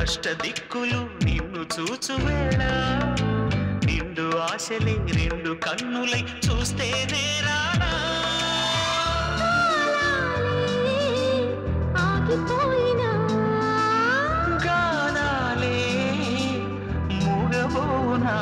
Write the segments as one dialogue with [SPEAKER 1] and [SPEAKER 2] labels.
[SPEAKER 1] అష్టదిక్కులు నిన్ను చూచువేళ నిండు ఆశలే రెండు కన్నులై చూస్తే నేరాడా
[SPEAKER 2] ఆగిపోయినా
[SPEAKER 1] గానాలే మూగబోనా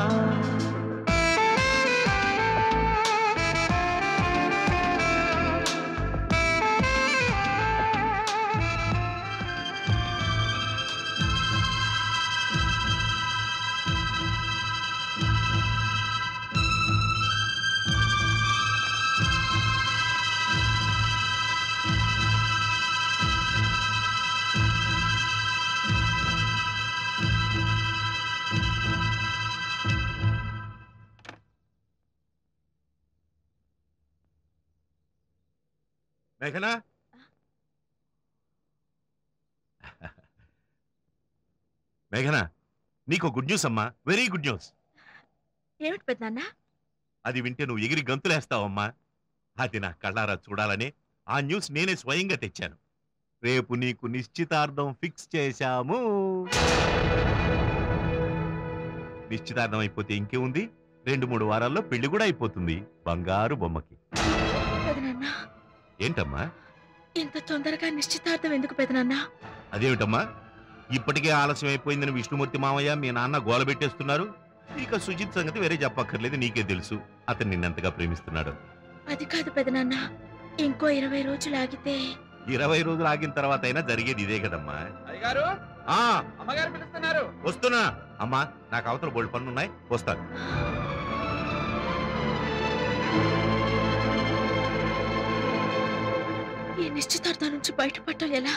[SPEAKER 3] మేఘనా మేఘనా నీకు గుడ్ న్యూస్ అమ్మా, వెరీ గుడ్ న్యూస్.
[SPEAKER 2] ఏమిటి పెద్దనాన్న?
[SPEAKER 3] అది వింటే నువ్వు ఎగిరి గంతులేస్తావమ్మా. అది నా కళ్ళారా చూడాలని ఆ న్యూస్ నేనే స్వయంగా తెచ్చాను. రేపు నీకు నిశ్చితార్థం ఫిక్స్ చేశాము. నిశ్చితార్థం అయిపోతే ఇంకేముంది, 2-3 వారాల్లో పెళ్లి కూడా అయిపోతుంది బంగారు బొమ్మకి.
[SPEAKER 2] పెదనాన్న,
[SPEAKER 3] ఏంటమ్మా
[SPEAKER 2] ఇంత తొందరగా నిశ్చితార్థం ఎందుకు పెదనాన్న?
[SPEAKER 3] అదేమిటమ్మా, ఇప్పటికే ఆలస్యం అయిపోయిందని విష్ణుమూర్తి మామయ్య మీ నాన్న గోల పెట్టేస్తున్నారు. ఇక సుజిత్ సంగతి వేరే చెప్పక్కర్లేదు, నీకే తెలుసు అతను నిన్నెంతగా ప్రేమిస్తున్నాడు.
[SPEAKER 2] అది కాదు పెదనాన్న, ఇంకో 20 రోజులు ఆగితే.
[SPEAKER 3] 20 రోజులు ఆగిన తర్వాత అయినా జరిగేది ఇదే కదమ్మా.
[SPEAKER 4] అమ్మగారు పిలుస్తున్నారు.
[SPEAKER 3] వస్తున్నా అమ్మా, నాకు అవతల బోల్డ్ పనులున్నాయి, వస్తాను.
[SPEAKER 2] ఈ నిశ్చితార్థం నుంచి బయటపడటం ఎలా?